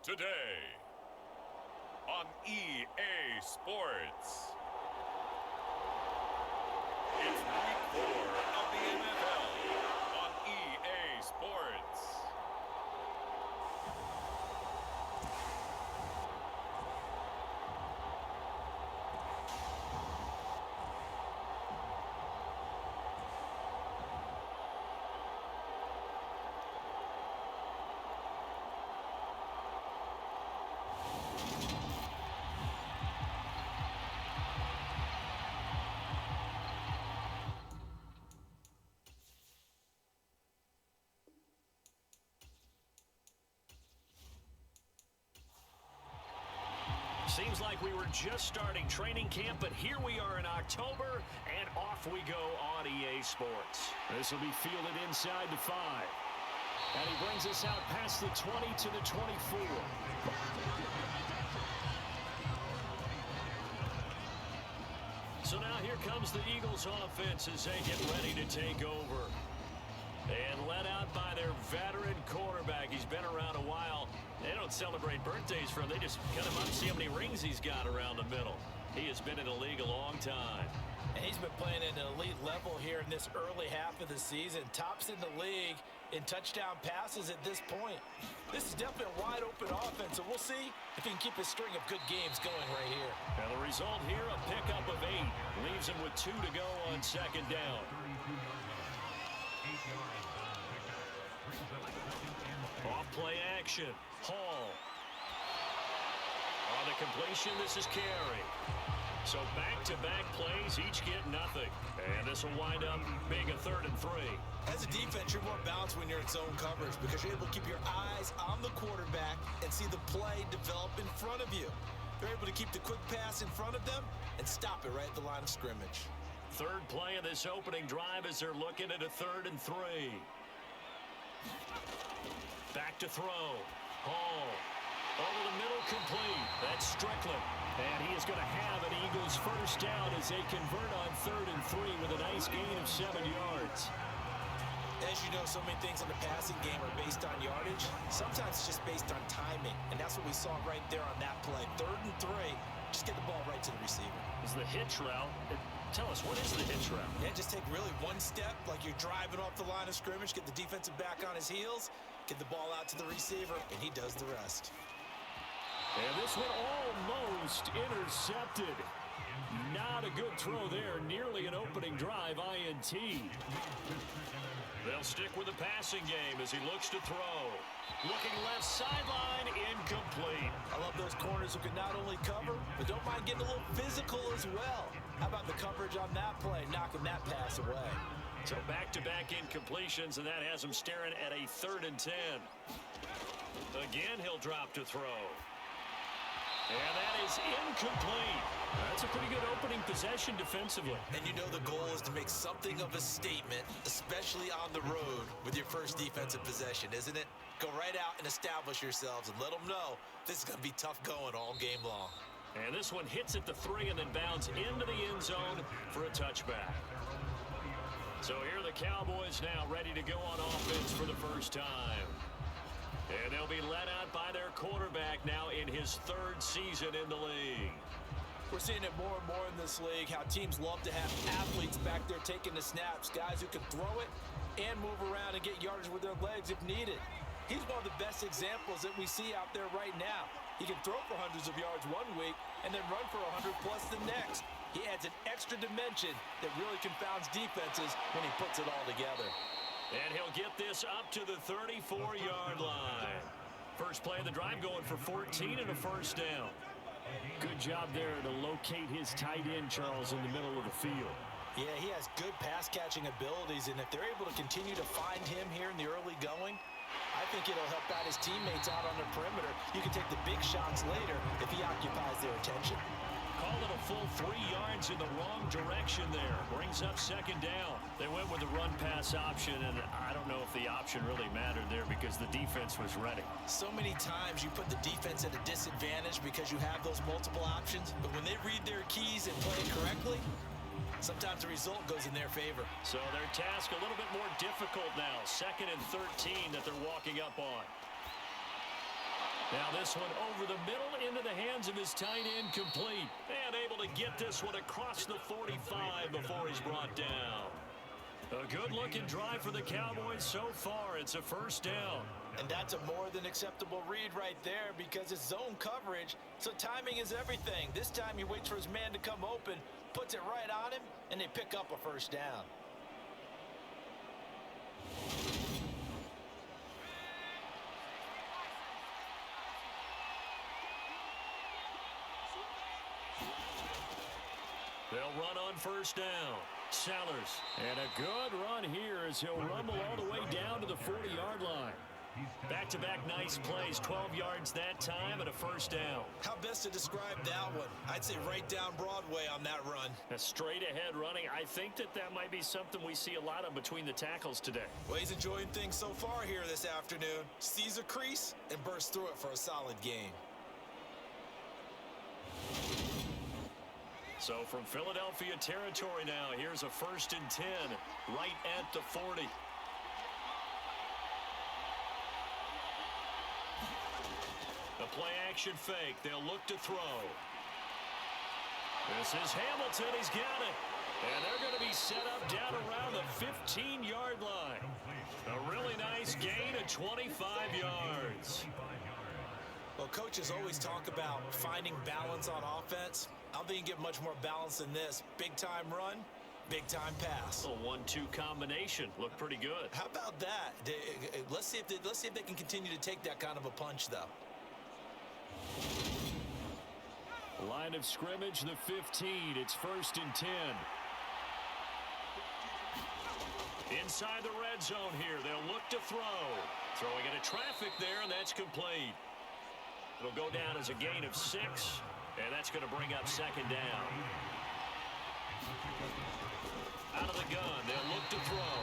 today on EA Sports. It's week 4 of the NFL on EA Sports. Seems like we were just starting training camp, but here we are in October, and off we go on EA Sports. This will be fielded inside the 5. And he brings us out past the 20 to the 24. So now here comes the Eagles offense as they get ready to take over. And led out by their veteran quarterback. He's been around a while. They don't celebrate birthdays for him. They just cut him up and see how many rings he's got around the middle. He has been in the league a long time. And he's been playing at an elite level here in this early half of the season. Tops in the league in touchdown passes at this point. This is definitely a wide-open offense, so we'll see if he can keep a string of good games going right here. And the result here, a pickup of 8. Leaves him with 2 to go on second down. Off play action. Hall. On the completion, this is Carey. So back-to-back plays, each get nothing. And this will wind up being a 3rd and 3. As a defense, you're more balanced when you're in zone coverage because you're able to keep your eyes on the quarterback and see the play develop in front of you. They're able to keep the quick pass in front of them and stop it right at the line of scrimmage. 3rd play of this opening drive as they're looking at a 3rd and 3. Back to throw. Hall. Over the middle, complete. That's Strickland. And he is going to have an Eagles first down as they convert on 3rd and 3 with a nice gain of 7 yards. As you know, so many things in the passing game are based on yardage. Sometimes it's just based on timing, and that's what we saw right there on that play. 3rd and 3, just get the ball right to the receiver. Is the hitch route. Tell us, what is the hitch route? Yeah, just take really one step, like you're driving off the line of scrimmage, get the defensive back on his heels, get the ball out to the receiver, and he does the rest. And this one almost intercepted. Not a good throw there. Nearly an opening drive INT. They'll stick with the passing game as he looks to throw. Looking left sideline, incomplete. I love those corners who can not only cover, but don't mind getting a little physical as well. How about the coverage on that play, knocking that pass away? So back-to-back incompletions, and that has him staring at a 3rd and 10. Again, he'll drop to throw. And that is incomplete. That's a pretty good opening possession defensively. And you know the goal is to make something of a statement, especially on the road with your first defensive possession, isn't it? Go right out and establish yourselves and let them know this is going to be tough going all game long. And this one hits at the 3 and then bounds into the end zone for a touchback. So here are the Cowboys now ready to go on offense for the first time. And they'll be led out by their quarterback now in his 3rd season in the league. We're seeing it more and more in this league, how teams love to have athletes back there taking the snaps, guys who can throw it and move around and get yardage with their legs if needed. He's one of the best examples that we see out there right now. He can throw for hundreds of yards one week and then run for 100 plus the next. He adds an extra dimension that really confounds defenses when he puts it all together. And he'll get this up to the 34-yard line. First play of the drive going for 14 and a first down. Good job there to locate his tight end, Charles, in the middle of the field. Yeah, he has good pass-catching abilities, and if they're able to continue to find him here in the early going, I think it'll help out his teammates out on the perimeter. You can take the big shots later if he occupies their attention. Call it a full 3 yards in the wrong direction there. Brings up second down. They went with the run-pass option, and I don't know if the option really mattered there because the defense was ready. So many times you put the defense at a disadvantage because you have those multiple options, but when they read their keys and play it correctly, sometimes the result goes in their favor. So their task a little bit more difficult now. 2nd and 13 that they're walking up on. Now this one over the middle into the hands of his tight end, complete. And able to get this one across the 45 before he's brought down. A good-looking drive for the Cowboys so far. It's a first down. And that's a more than acceptable read right there because it's zone coverage, so timing is everything. This time he waits for his man to come open, puts it right on him, and they pick up a first down. They'll run on first down. Sellers. And a good run here as he'll rumble all the way down to the 40-yard line. Back-to-back nice plays, 12 yards that time and a first down. How best to describe that one? I'd say right down Broadway on that run. A straight-ahead running. I think that might be something we see a lot of between the tackles today. Well, he's enjoying things so far here this afternoon. Sees a crease and bursts through it for a solid gain. So from Philadelphia territory now, here's a 1st and 10 right at the 40. The play-action fake. They'll look to throw. This is Hamilton. He's got it. And they're going to be set up down around the 15-yard line. A really nice gain of 25 yards. Well, coaches always talk about finding balance on offense. I don't think you get much more balance than this. Big-time run, big-time pass. A 1-2 combination. Looked pretty good. How about that? Let's see if they can continue to take that kind of a punch, though. Line of scrimmage, the 15. It's 1st and 10. Inside the red zone here. They'll look to throw. Throwing into traffic there, and that's complete. It'll go down as a gain of 6, and that's going to bring up 2nd down. Out of the gun, they'll look to throw.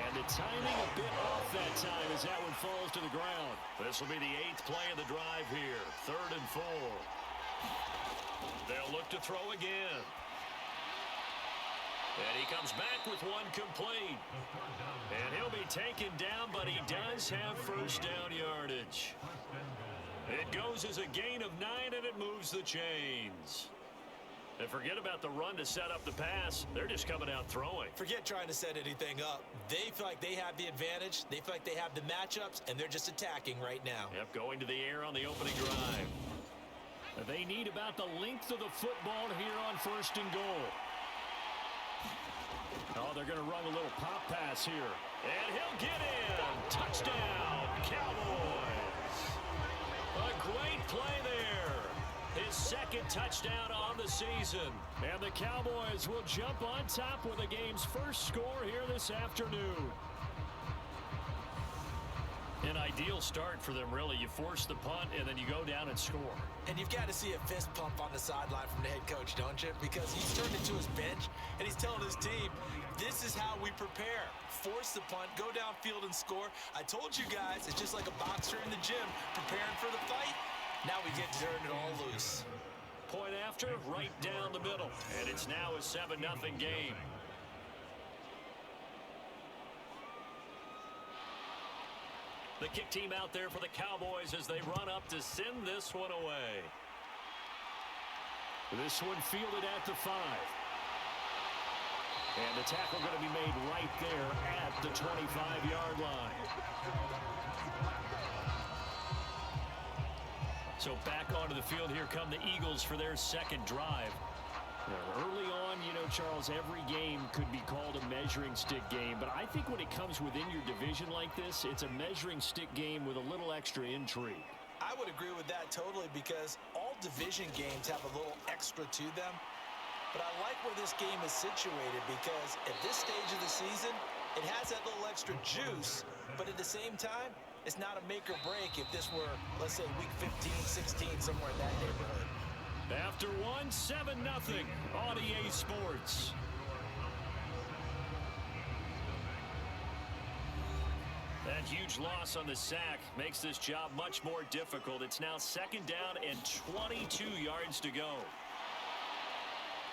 And the timing a bit off that time as that one falls to the ground. This will be the 8th play of the drive here. 3rd and 4. They'll look to throw again. And he comes back with one complete. And he'll be taken down, but he does have first down yardage. It goes as a gain of 9, and it moves the chains. And forget about the run to set up the pass. They're just coming out throwing. Forget trying to set anything up. They feel like they have the advantage. They feel like they have the matchups, and they're just attacking right now. Yep, going to the air on the opening drive. They need about the length of the football here on 1st and goal. Oh, they're going to run a little pop pass here. And he'll get in. Touchdown, Cowboys. A great play there. His 2nd touchdown on the season. And the Cowboys will jump on top with the game's first score here this afternoon. An ideal start for them, really. You force the punt, and then you go down and score. And you've got to see a fist pump on the sideline from the head coach, don't you? Because he's turned into his bench, and he's telling his team, this is how we prepare. Force the punt, go downfield and score. I told you guys, it's just like a boxer in the gym preparing for the fight. Now we get to turn it all loose. Point after, right down the middle. And it's now a 7-0 game. The kick team out there for the Cowboys as they run up to send this one away. This one fielded at the 5. And the tackle going to be made right there at the 25-yard line. So back onto the field, here come the Eagles for their 2nd drive. Early on, you know, Charles, every game could be called a measuring stick game. But I think when it comes within your division like this, it's a measuring stick game with a little extra intrigue. I would agree with that totally because all division games have a little extra to them. But I like where this game is situated because at this stage of the season, it has that little extra juice. But at the same time, it's not a make or break if this were, let's say, week 15, 16, somewhere in that neighborhood. After 7-0 on EA Sports. That huge loss on the sack makes this job much more difficult. It's now 2nd down and 22 yards to go.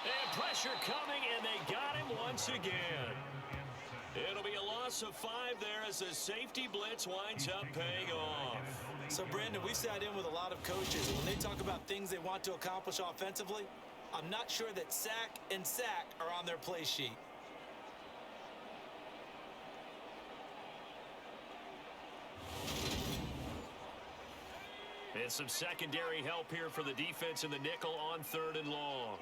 And pressure coming, and they got him once again. It'll be a loss of 5 there as the safety blitz winds up paying off. So, Brandon, we sat in with a lot of coaches, and when they talk about things they want to accomplish offensively, I'm not sure that sack and sack are on their play sheet. And some secondary help here for the defense in the nickel on 3rd and long.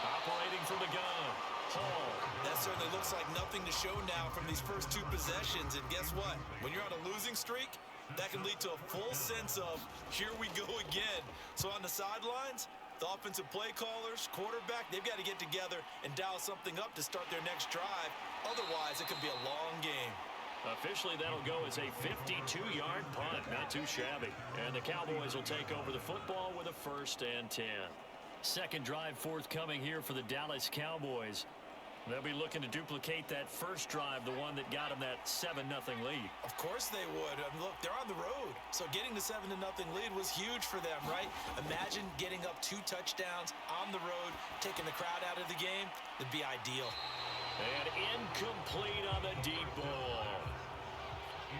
Operating from the gun, Hall. That certainly looks like nothing to show now from these first 2 possessions. And guess what? When you're on a losing streak, that can lead to a full sense of, here we go again. So on the sidelines, the offensive play callers, quarterback, they've got to get together and dial something up to start their next drive. Otherwise, it could be a long game. Officially, that'll go as a 52-yard punt. Not too shabby. And the Cowboys will take over the football with a 1st and 10. Second drive forthcoming here for the Dallas Cowboys. They'll be looking to duplicate that first drive, the one that got them that 7-0 lead. Of course they would. Look, they're on the road. So getting the 7-0 lead was huge for them, right? Imagine getting up 2 touchdowns on the road, taking the crowd out of the game. It'd be ideal. And incomplete on the deep ball.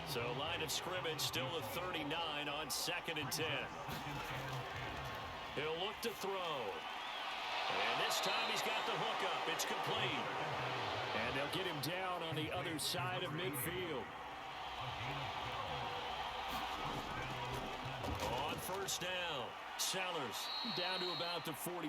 So line of scrimmage still a 39 on 2nd and 10. He'll look to throw. And this time he's got the hookup. It's complete. And they'll get him down on the other side of midfield. On 1st down, Sellers down to about the 45.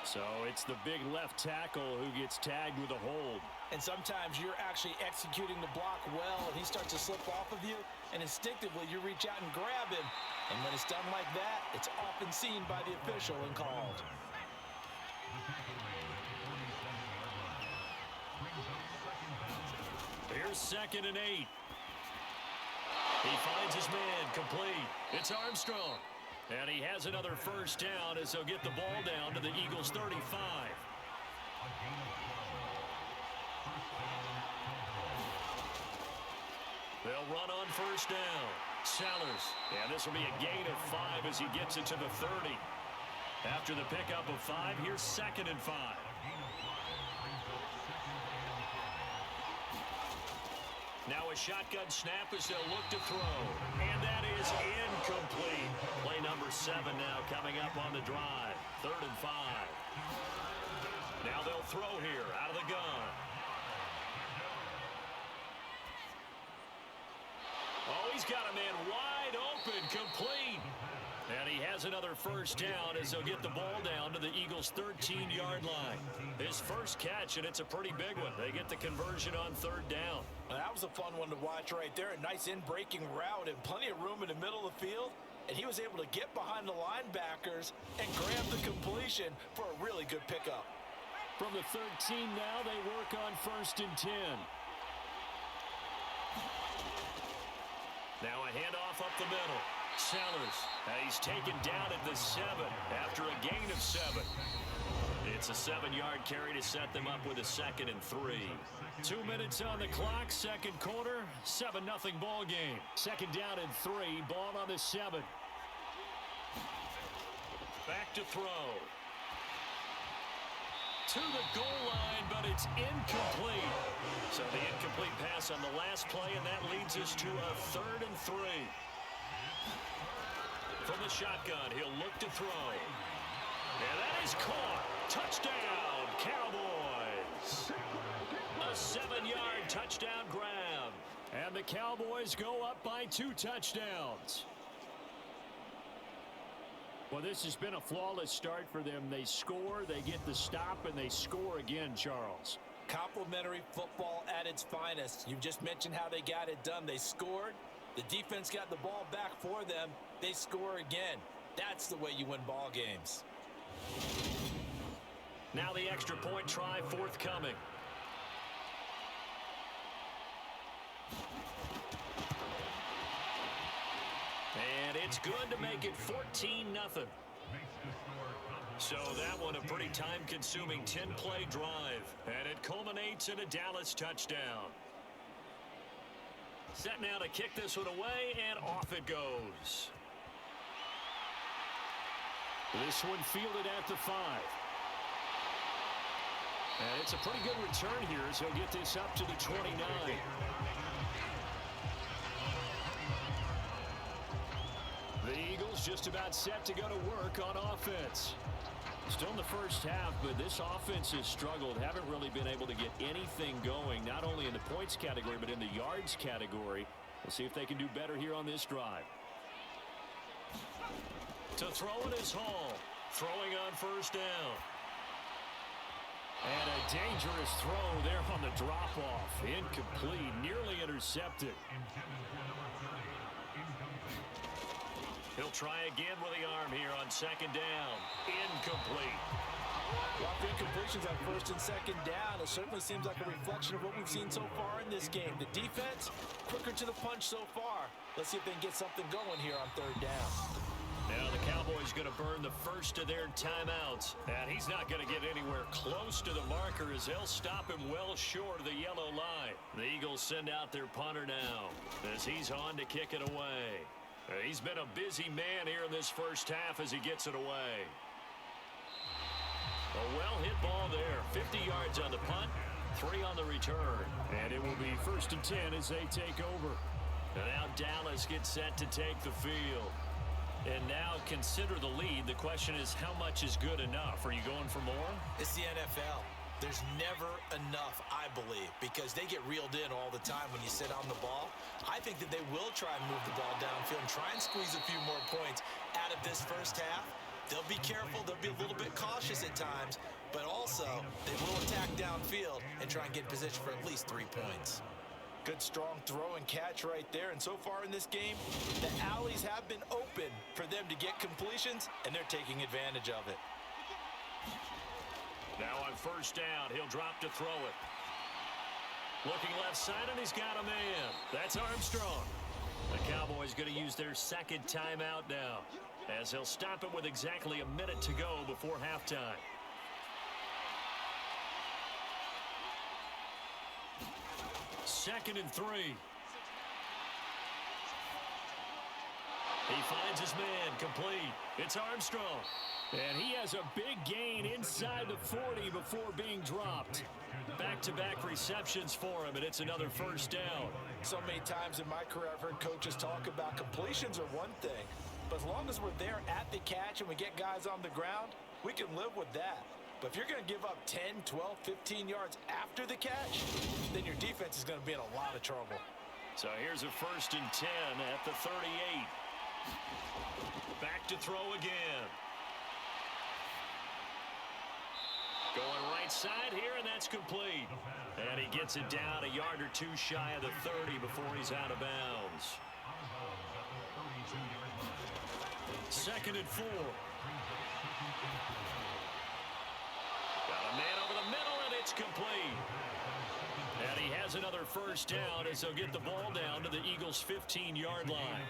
So it's the big left tackle who gets tagged with a hold. And sometimes you're actually executing the block well, and he starts to slip off of you, and instinctively you reach out and grab him. And when it's done like that, it's often seen by the official and called. Here's 2nd and 8. He finds his man, complete. It's Armstrong. And he has another 1st down as he'll get the ball down to the Eagles' 35. They'll run on 1st down. Sellers. And this will be a gain of 5 as he gets it to the 30. After the pickup of 5, here's 2nd and 5. Now a shotgun snap as they'll look to throw. And that is incomplete. Play number 7 now coming up on the drive. 3rd and 5. Now they'll throw here out of the gun. Oh, he's got a man wide open, complete. And he has another 1st down as they'll get the ball down to the Eagles' 13-yard line. His first catch, and it's a pretty big one. They get the conversion on 3rd down. Well, that was a fun one to watch right there. A nice in-breaking route and plenty of room in the middle of the field. And he was able to get behind the linebackers and grab the completion for a really good pickup. From the 13 now, they work on 1st and 10. Now a handoff up the middle. Sellers. He's taken down at the 7 after a gain of 7. It's a 7-yard carry to set them up with a 2nd and 3. 2 minutes on the clock, 2nd quarter, 7-0 ball game. 2nd down and 3, ball on the 7. Back to throw. To the goal line, but it's incomplete. So the incomplete pass on the last play, and that leads us to a 3rd and 3. From the shotgun, he'll look to throw. And that is caught. Touchdown, Cowboys. A 7-yard touchdown grab. And the Cowboys go up by 2 touchdowns. Well, this has been a flawless start for them. They score, they get the stop, and they score again, Charles. Complimentary football at its finest. You just mentioned how they got it done. They scored. The defense got the ball back for them. They score again. That's the way you win ball games. Now the extra point try forthcoming. And it's good to make it 14-0. So that one a pretty time-consuming 10-play drive. And it culminates in a Dallas touchdown. Set now to kick this one away, and off it goes. This one fielded at the 5. And it's a pretty good return here as he'll get this up to the 29. The Eagles just about set to go to work on offense. Still in the first half, but this offense has struggled. Haven't really been able to get anything going, not only in the points category, but in the yards category. We'll see if they can do better here on this drive. To throw it is Hall. Throwing on first down. And a dangerous throw there on the drop-off. Incomplete, nearly intercepted. He'll try again with the arm here on second down. Incomplete. Well, the incompletions on first and second down, it certainly seems like a reflection of what we've seen so far in this game. The defense, quicker to the punch so far. Let's see if they can get something going here on third down. Now the Cowboys going to burn the first of their timeouts. And he's not going to get anywhere close to the marker as they'll stop him well short of the yellow line. The Eagles send out their punter now as he's on to kick it away. He's been a busy man here in this first half as he gets it away. A well-hit ball there. 50 yards on the punt, 3 on the return. And it will be 1st and 10 as they take over. And now Dallas gets set to take the field. And now consider the lead. The question is, how much is good enough? Are you going for more? It's the NFL. There's never enough, I believe, because they get reeled in all the time when you sit on the ball. I think that they will try and move the ball downfield and try and squeeze a few more points out of this first half. They'll be careful. They'll be a little bit cautious at times, but also they will attack downfield and try and get in position for at least 3 points. Good strong throw and catch right there. And so far in this game, the alleys have been open for them to get completions, and they're taking advantage of it. Now on first down, he'll drop to throw it. Looking left side, and he's got a man. That's Armstrong. The Cowboys going to use their second timeout now, as he'll stop it with exactly a minute to go before halftime. Second and 3. He finds his man, complete. It's Armstrong. And he has a big gain inside the 40 before being dropped. Back-to-back receptions for him, and it's another first down. So many times in my career, I've heard coaches talk about completions are one thing, but as long as we're there at the catch and we get guys on the ground, we can live with that. But if you're going to give up 10, 12, 15 yards after the catch, then your defense is going to be in a lot of trouble. So here's a 1st and 10 at the 38. Back to throw again. Going right side here, and that's complete. And he gets it down a yard or 2 shy of the 30 before he's out of bounds. 2nd and 4. Got a man over the middle, and it's complete. And he has another first down as they'll get the ball down to the Eagles' 15-yard line.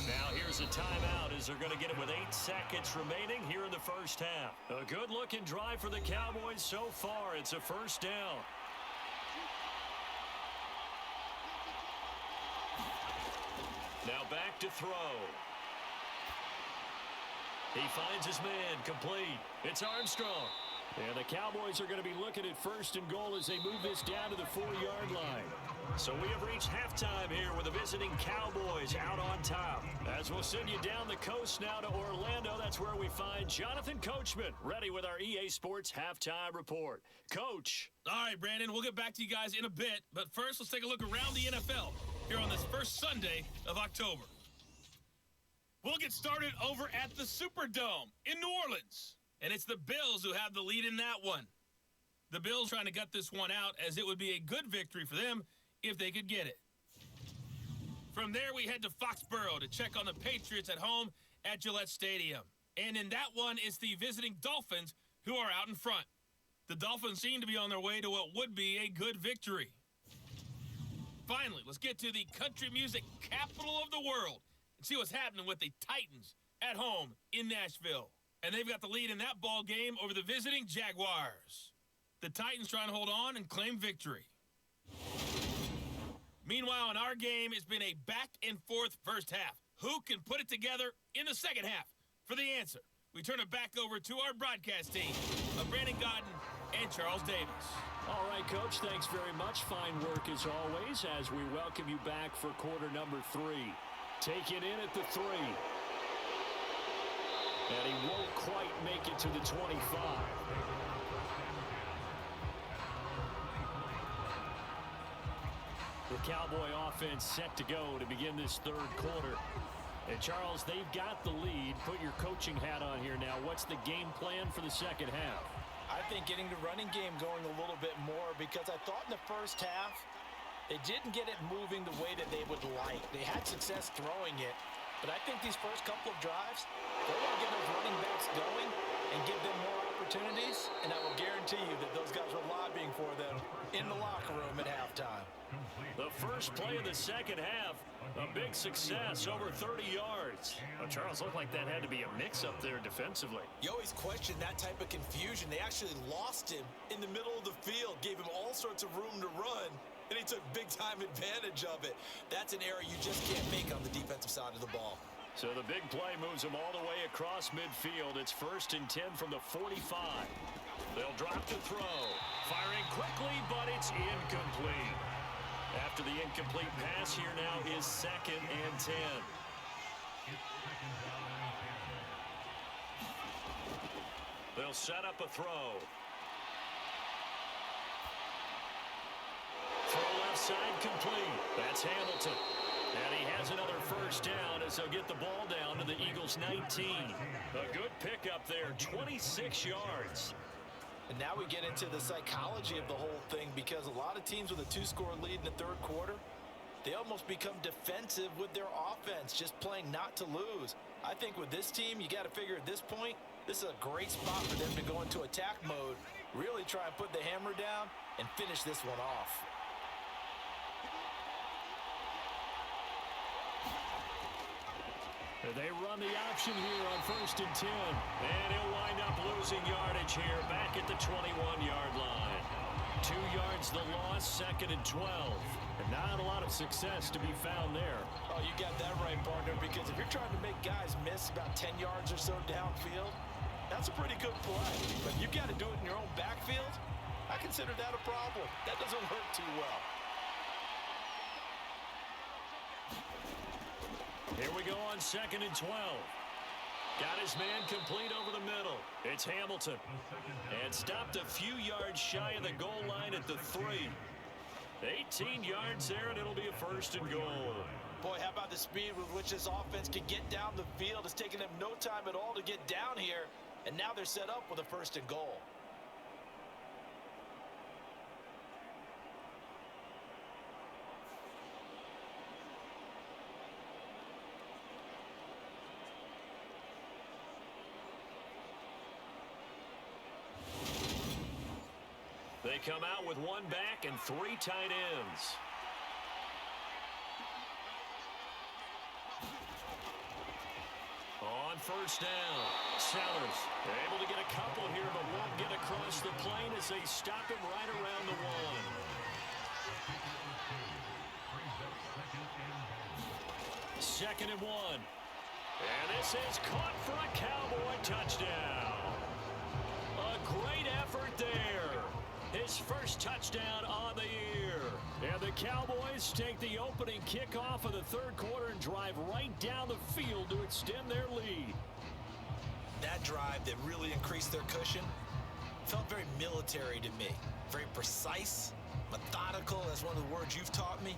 Now here's a timeout as they're going to get it with 8 seconds remaining here in the first half. A good-looking drive for the Cowboys so far. It's a first down. Now back to throw. He finds his man, complete. It's Armstrong. And the Cowboys are going to be looking at 1st and goal as they move this down to the 4-yard line. So we have reached halftime here with the visiting Cowboys out on top. As we'll send you down the coast now to Orlando, that's where we find Jonathan Coachman, ready with our EA Sports Halftime Report. Coach. All right, Brandon, we'll get back to you guys in a bit. But first, let's take a look around the NFL here on this first Sunday of October. We'll get started over at the Superdome in New Orleans. And it's the Bills who have the lead in that one. The Bills trying to gut this one out, as it would be a good victory for them if they could get it. From there, we head to Foxborough to check on the Patriots at home at Gillette Stadium. And in that one, it's the visiting Dolphins who are out in front. The Dolphins seem to be on their way to what would be a good victory. Finally, let's get to the country music capital of the world and see what's happening with the Titans at home in Nashville. And they've got the lead in that ball game over the visiting Jaguars. The Titans trying to hold on and claim victory. Meanwhile, in our game, it's been a back-and-forth first half. Who can put it together in the second half? For the answer, we turn it back over to our broadcast team of Brandon Godden and Charles Davis. All right, Coach, thanks very much. Fine work as always as we welcome you back for quarter number 3. Take it in at the 3. And he won't quite make it to the 25. The Cowboy offense set to go to begin this third quarter. And, Charles, they've got the lead. Put your coaching hat on here now. What's the game plan for the second half? I think getting the running game going a little bit more, because I thought in the first half they didn't get it moving the way that they would like. They had success throwing it, but I think these first couple of drives, they want to get those running backs going and give them more opportunities, and I will guarantee you that those guys were lobbying for them in the locker room at halftime. The first play of the second half, a big success, over 30 yards. Well, Charles, looked like that had to be a mix-up there defensively. You always question that type of confusion. They actually lost him in the middle of the field, gave him all sorts of room to run, and he took big-time advantage of it. That's an error you just can't make on the defensive side of the ball. So the big play moves them all the way across midfield. It's 1st and 10 from the 45. They'll drop to throw. Firing quickly, but it's incomplete. After the incomplete pass, here now is 2nd and 10. They'll set up a throw. Throw left side complete. That's Hamilton. And he has another first down as they'll get the ball down to the Eagles' 19. A good pickup there, 26 yards. And now we get into the psychology of the whole thing, because a lot of teams with a 2-score lead in the third quarter, they almost become defensive with their offense, just playing not to lose. I think with this team, you got to figure at this point, this is a great spot for them to go into attack mode, really try and put the hammer down and finish this one off. They run the option here on 1st and 10. And he'll wind up losing yardage here back at the 21-yard line. 2 yards the loss, 2nd and 12. And not a lot of success to be found there. Oh, you got that right, partner, because if you're trying to make guys miss about 10 yards or so downfield, that's a pretty good play. But you've got to do it in your own backfield. I consider that a problem. That doesn't work too well. Here we go on 2nd and 12. Got his man complete over the middle. It's Hamilton. And stopped a few yards shy of the goal line at the 3. 18 yards there, and it'll be a 1st and goal. Boy, how about the speed with which this offense can get down the field? It's taken them no time at all to get down here, and now they're set up with a 1st and goal. They come out with 1 back and 3 tight ends. On 1st down, Sellers able to get a couple here, but won't get across the plane as they stop him right around the 1. 2nd and 1. And this is caught for a Cowboy touchdown. A great effort there. His first touchdown on the year. And the Cowboys take the opening kickoff of the third quarter and drive right down the field to extend their lead. That drive that really increased their cushion felt very military to me. Very precise, methodical, that's one of the words you've taught me.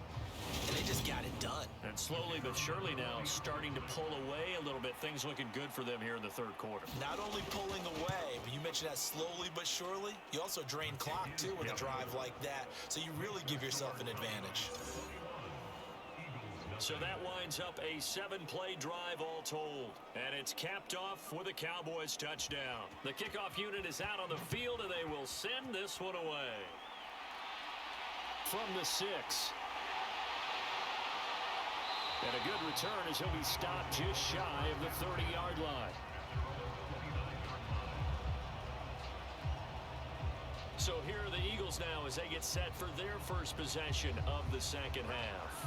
And they just got it done. And slowly but surely now starting to pull away a little bit. Things looking good for them here in the third quarter. Not only pulling away, but you mentioned that slowly but surely. You also drain clock, too, with a drive like that. So you really give yourself an advantage. So that winds up a 7-play drive all told. And it's capped off with a Cowboys touchdown. The kickoff unit is out on the field, and they will send this one away. From the 6. And a good return as he'll be stopped just shy of the 30-yard line. So here are the Eagles now as they get set for their first possession of the second half.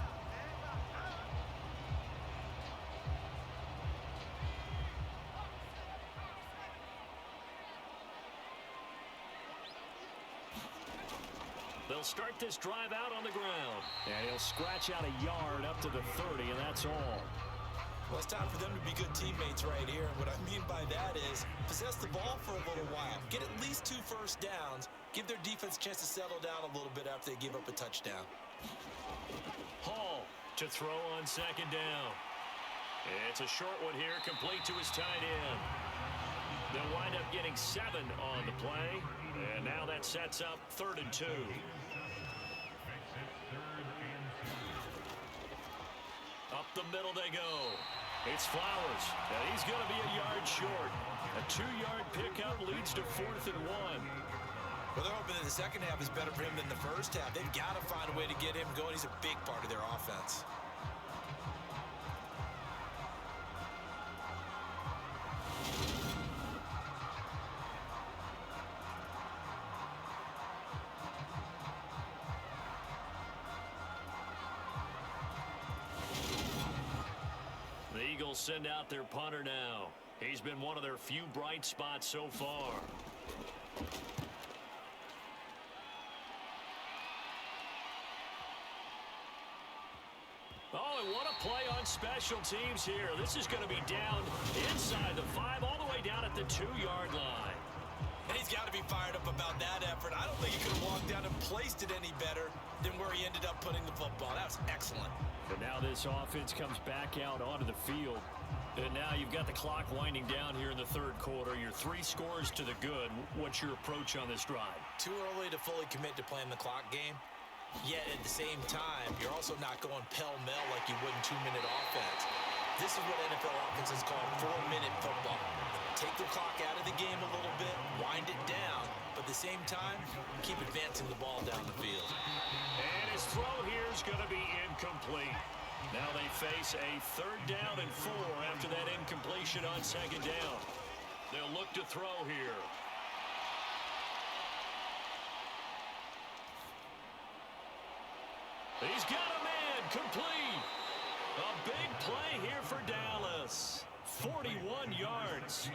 start this drive out on the ground. And he'll scratch out a yard up to the 30, and that's all. Well, it's time for them to be good teammates right here. And what I mean by that is possess the ball for a little while. Get at least 2 first downs. Give their defense a chance to settle down a little bit after they give up a touchdown. Hall to throw on second down. It's a short one here, complete to his tight end. They'll wind up getting 7 on the play. And now that sets up 3rd and 2. Up the middle they go. It's Flowers. And he's going to be a yard short. A 2-yard pickup leads to 4th and 1. Well, they're hoping that the second half is better for him than the first half. They've got to find a way to get him going. He's a big part of their offense. The Eagles send out their punter now. He's been one of their few bright spots so far. Oh, and what a play on special teams here. This is going to be down inside the 5, all the way down at the 2-yard line. And he's got to be fired up about that effort. I don't think he could have walked down and placed it any better than where he ended up putting the football. That was excellent. But now this offense comes back out onto the field. And now you've got the clock winding down here in the 3rd quarter. You're 3 scores to the good. What's your approach on this drive? Too early to fully commit to playing the clock game. Yet at the same time, you're also not going pell-mell like you would in 2-minute offense. This is what NFL offenses call 4-minute football. Take the clock out of the game a little bit, wind it down, but at the same time, keep advancing the ball down the field. And his throw here is going to be incomplete. Now they face a 3rd down and 4 after that incompletion on 2nd down. They'll look to throw here. He's got a man complete. A big play here for Dallas. 41 yards.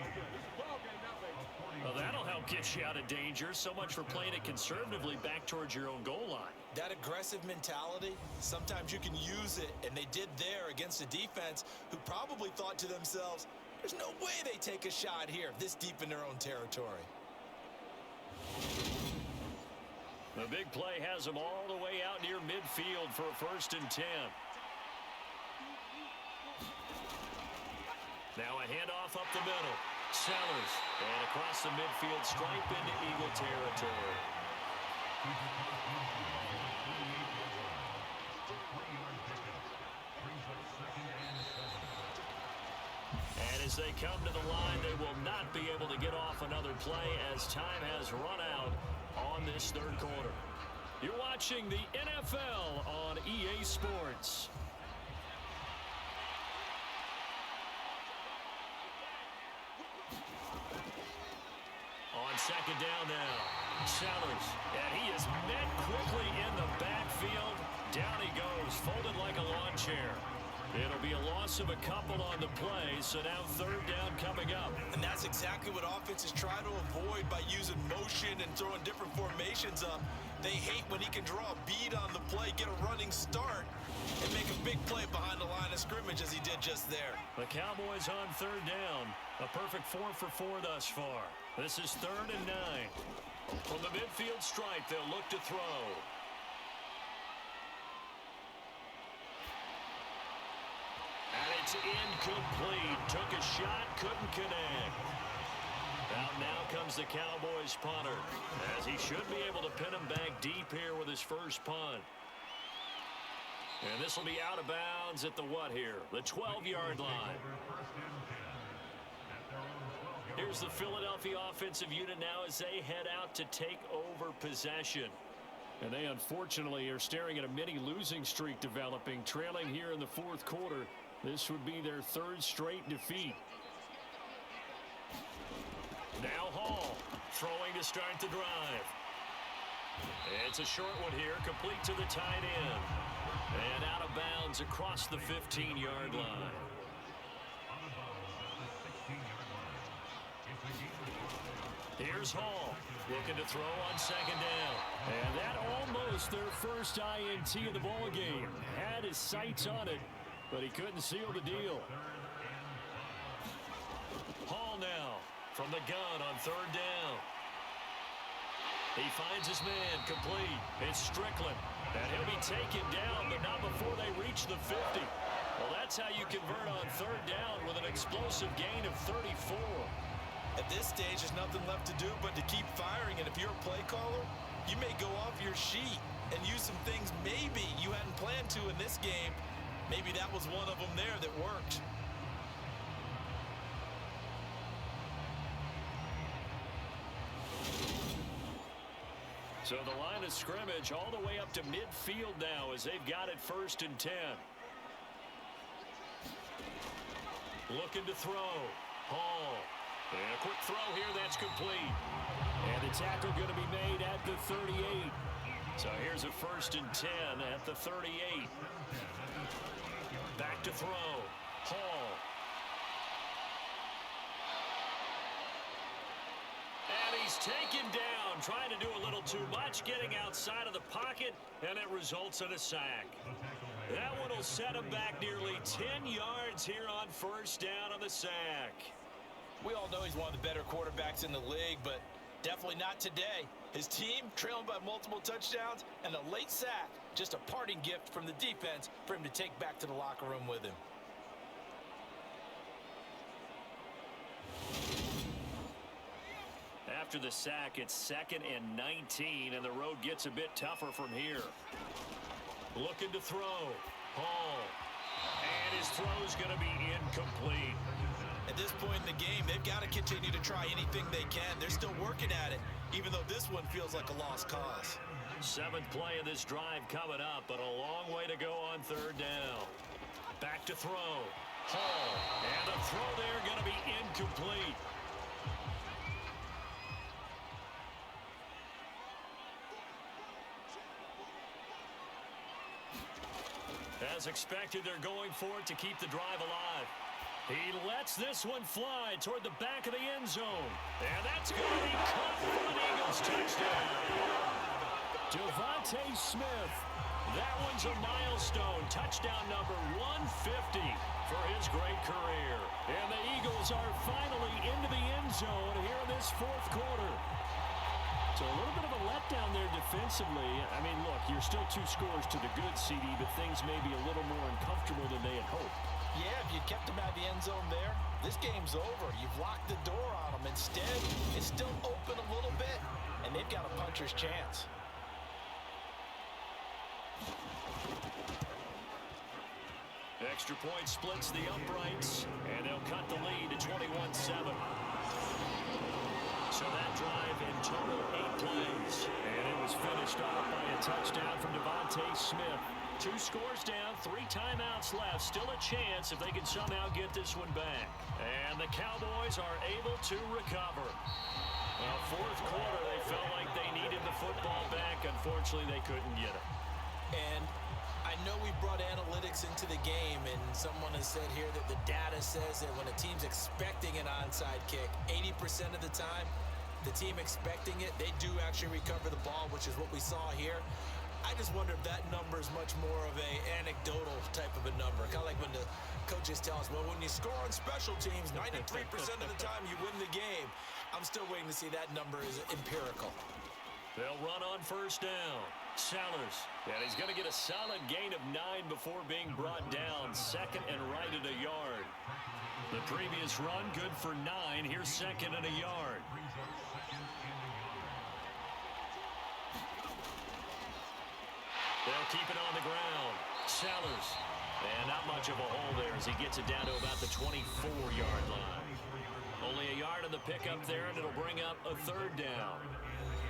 Well, that'll help get you out of danger. So much for playing it conservatively back towards your own goal line. That aggressive mentality, sometimes you can use it, and they did there against a defense who probably thought to themselves, there's no way they take a shot here this deep in their own territory. The big play has them all the way out near midfield for a 1st and 10. Now a handoff up the middle. Sellers. And across the midfield stripe into Eagle territory. And as they come to the line, they will not be able to get off another play as time has run out on this 3rd quarter. You're watching the NFL on EA Sports. On 2nd down now, Sellers, and he is met quickly in the backfield. Down he goes, folded like a lawn chair. It'll be a loss of a couple on the play, so now 3rd down coming up. And that's exactly what offenses try to avoid by using motion and throwing different formations up. They hate when he can draw a bead on the play, get a running start, and make a big play behind the line of scrimmage as he did just there. The Cowboys on 3rd down. A perfect 4 for 4 thus far. This is 3rd and 9. From the midfield stripe, they'll look to throw. And it's incomplete. Took a shot, couldn't connect. Out now comes the Cowboys punter, as he should be able to pin him back deep here with his first punt. And this will be out of bounds at the what here? The 12-yard line. Here's the Philadelphia offensive unit now as they head out to take over possession. And they unfortunately are staring at a mini losing streak developing, trailing here in the 4th quarter. This would be their 3rd straight defeat. Now Hall throwing to start the drive. It's a short one here, complete to the tight end. And out of bounds across the 15-yard line. Here's Hall, looking to throw on second down. And that almost their first INT of the ball game. Had his sights on it, but he couldn't seal the deal. Hall now from the gun on third down. He finds his man complete. It's Strickland. And he'll be taken down, but not before they reach the 50. Well, that's how you convert on third down with an explosive gain of 34. At this stage, there's nothing left to do but to keep firing. And if you're a play caller, you may go off your sheet and use some things maybe you hadn't planned to in this game. Maybe that was one of them there that worked. So the line of scrimmage all the way up to midfield now as they've got it 1st and 10. Looking to throw. Hall. And a quick throw here that's complete. And the tackle going to be made at the 38. So here's a 1st and 10 at the 38. Back to throw. Hall. And he's taken down, trying to do a little too much, getting outside of the pocket, and it results in a sack. That one will set him back nearly 10 yards here on 1st down on the sack. We all know he's one of the better quarterbacks in the league, but definitely not today. His team trailing by multiple touchdowns and a late sack. Just a parting gift from the defense for him to take back to the locker room with him. After the sack, it's 2nd and 19, and the road gets a bit tougher from here. Looking to throw. Hall. And his throw's going to be incomplete. At this point in the game, they've got to continue to try anything they can. They're still working at it, even though this one feels like a lost cause. 7th play of this drive coming up, but a long way to go on 3rd down. Back to throw. Hall. And the throw there going to be incomplete. As expected, they're going for it to keep the drive alive. He lets this one fly toward the back of the end zone. And that's going to be caught for an Eagles touchdown. DONTATE Smith. That one's a milestone. Touchdown number 150 for his great career. And the Eagles are finally into the end zone here in this 4th quarter. So a little bit of a letdown there defensively. I mean, look, you're still 2 scores to the good, CD, but things may be a little more uncomfortable than they had hoped. Yeah, if you kept them out of the end zone there, this game's over. You've locked the door on them. Instead, it's still open a little bit, and they've got a puncher's chance. Extra point splits the uprights, and they'll cut the lead to 21-7. So that drive in total 8 plays. And it was finished off by a touchdown from DONTATE Smith. 2 scores down, 3 timeouts left. Still a chance if they can somehow get this one back. And the Cowboys are able to recover. Well, 4th quarter, they felt like they needed the football back. Unfortunately, they couldn't get it. And I know we brought analytics into the game, and someone has said here that the data says that when a team's expecting an onside kick, 80% of the time, the team expecting it, they do actually recover the ball, which is what we saw here. I just wonder if that number is much more of a anecdotal type of a number. Kind of like when the coaches tell us, well, when you score on special teams, 93% of the time you win the game. I'm still waiting to see that number is empirical. They'll run on 1st down. Sellers. And he's going to get a solid gain of 9 before being brought down. 2nd and right at a yard. The previous run good for 9. Here's 2nd and a yard. They'll keep it on the ground. Sellers. And not much of a hole there as he gets it down to about the 24-yard line. Only a yard on the pickup there, and it'll bring up a 3rd down.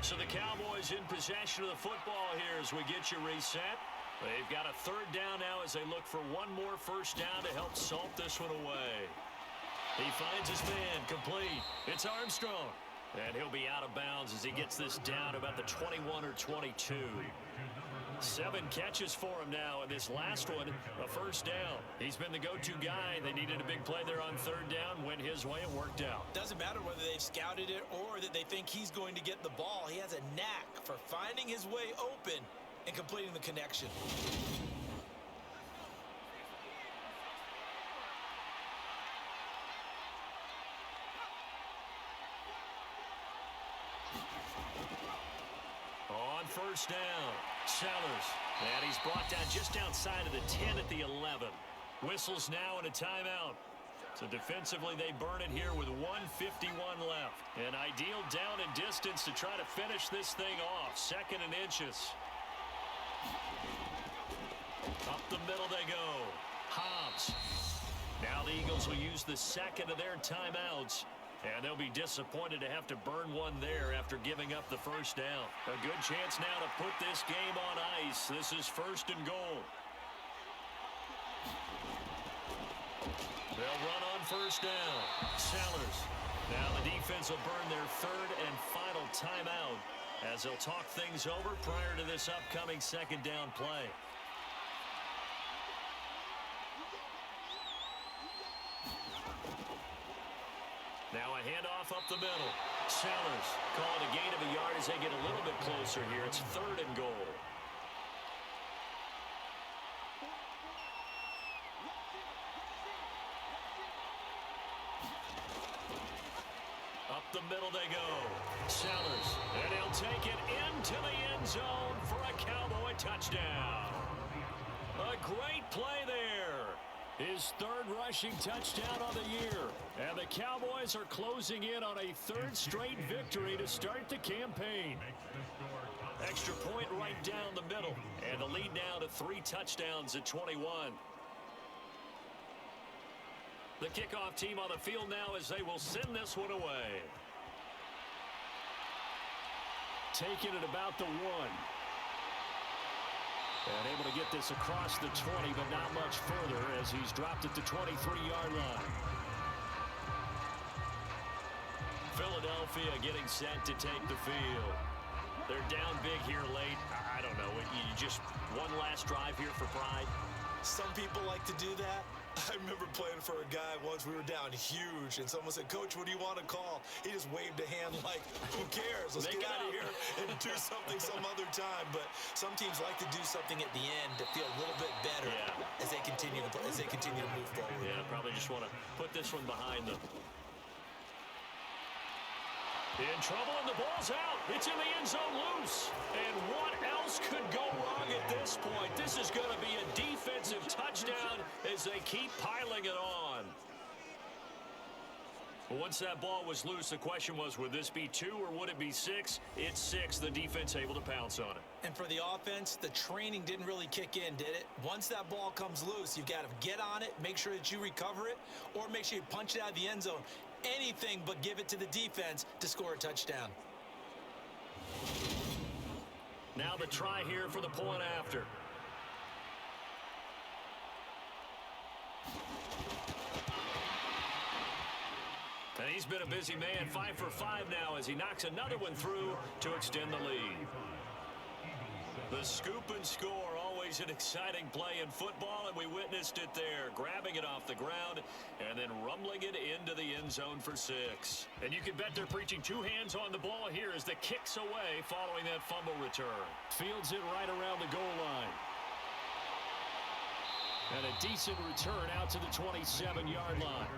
So the Cowboys in possession of the football here as we get you reset. They've got a 3rd down now as they look for one more 1st down to help salt this one away. He finds his man complete. It's Armstrong. And he'll be out of bounds as he gets this down about the 21 or 22. 7 catches for him now, and this last one, a first down. He's been the go-to guy. They needed a big play there on 3rd down. Went his way and worked out. Doesn't matter whether they've scouted it or that they think he's going to get the ball. He has a knack for finding his way open and completing the connection. On 1st down, Sellers. And he's brought down just outside of the 10 at the 11. Whistles now and a timeout. So defensively, they burn it here with 1:51 left. An ideal down and distance to try to finish this thing off. 2nd and inches. Up the middle they go. Hobbs. Now the Eagles will use the 2nd of their timeouts. And they'll be disappointed to have to burn one there after giving up the 1st down. A good chance now to put this game on ice. This is 1st and goal. They'll run on 1st down. Sellers. Now the defense will burn their 3rd and final timeout as they'll talk things over prior to this upcoming 2nd down play. Now a handoff up the middle. Sellers calling a gain of a yard as they get a little bit closer here. It's 3rd and goal. Up the middle they go. Sellers. And he'll take it into the end zone for a Cowboy touchdown. A great play there. His 3rd rushing touchdown on the year. And the Cowboys are closing in on a 3rd straight victory to start the campaign. Extra point right down the middle. And the lead now to 3 touchdowns at 21. The kickoff team on the field now as they will send this one away. Taking it about the 1. And able to get this across the 20, but not much further as he's dropped at the 23-yard line. Philadelphia getting set to take the field. They're down big here late. I don't know. You just one last drive here for pride. Some people like to do that. I remember playing for a guy once. We were down huge, and someone said, "Coach, what do you want to call?" He just waved a hand like, "Who cares? Let's get out of here and do something some other time." But some teams like to do something at the end to feel a little bit better as they continue to move forward. Yeah, probably just want to put this one behind them. In trouble, and the ball's out. It's in the end zone loose. And what else could go wrong at this point? This is going to be a defensive touchdown as they keep piling it on. Once that ball was loose, the question was, would this be 2 or would it be 6? It's 6. The defense able to pounce on it. And for the offense, the training didn't really kick in, did it? Once that ball comes loose, you've got to get on it, make sure that you recover it, or make sure you punch it out of the end zone. Anything but give it to the defense to score a touchdown. Now the try here for the point after. And he's been a busy man, 5 for 5 now as he knocks another one through to extend the lead. The scoop and score, always an exciting play in football, and we witnessed it there, grabbing it off the ground and then rumbling it into the end zone for 6. And you can bet they're preaching 2 hands on the ball here as the kick's away following that fumble return. Fields it right around the goal line. And a decent return out to the 27-yard line.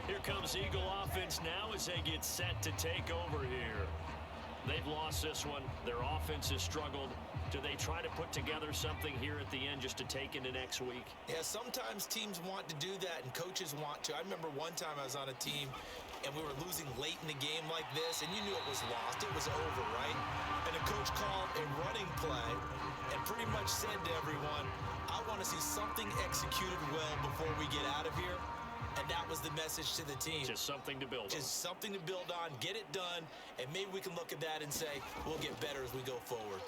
Here comes Eagle offense now as they get set to take over here. They've lost this one. Their offense has struggled. Do they try to put together something here at the end just to take into next week? Yeah, sometimes teams want to do that and coaches want to. I remember one time I was on a team and we were losing late in the game like this, and you knew it was lost. It was over, right? And the coach called a running play and pretty much said to everyone, "I want to see something executed well before we get out of here." And that was the message to the team. Just something to build on. Just something to build on, get it done, and maybe we can look at that and say, we'll get better as we go forward.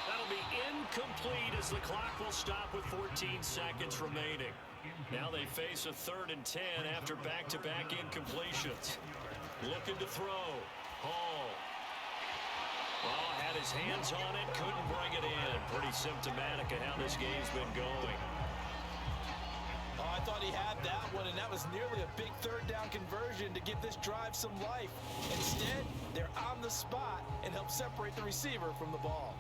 That'll be incomplete as the clock will stop with 14 seconds remaining. Now they face a 3rd and 10 after back-to-back incompletions. Looking to throw. Hall. Oh, had his hands on it, couldn't bring it in. Pretty symptomatic of how this game's been going. Oh, I thought he had that one, and that was nearly a big 3rd down conversion to give this drive some life. Instead, they're on the spot and help separate the receiver from the ball.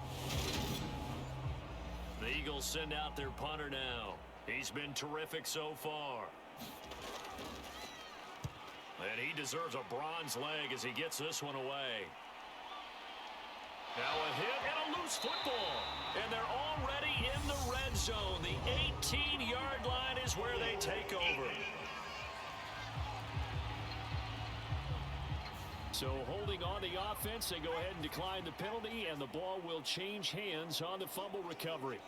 The Eagles send out their punter now. He's been terrific so far. And he deserves a bronze leg as he gets this one away. Now a hit and a loose football. And they're already in the red zone. The 18-yard line is where they take over. So holding on the offense, they go ahead and decline the penalty, and the ball will change hands on the fumble recovery.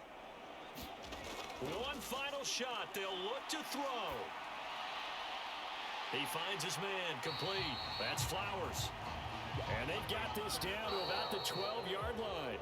One final shot. They'll look to throw. He finds his man, complete. That's Flowers. And they've got this down to about the 12-yard line.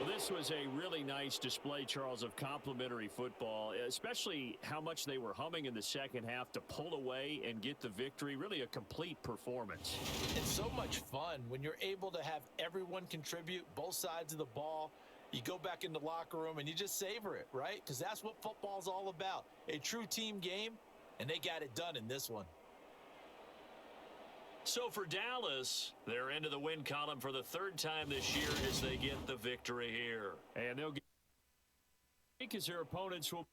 Well, this was a really nice display, Charles, of complimentary football, especially how much they were humming in the second half to pull away and get the victory. Really a complete performance. It's so much fun when you're able to have everyone contribute, both sides of the ball. You go back in the locker room and you just savor it, right? Because that's what football's all about. A true team game, and they got it done in this one. So for Dallas, they're into the win column for the 3rd time this year as they get the victory here. And they'll get because their opponents will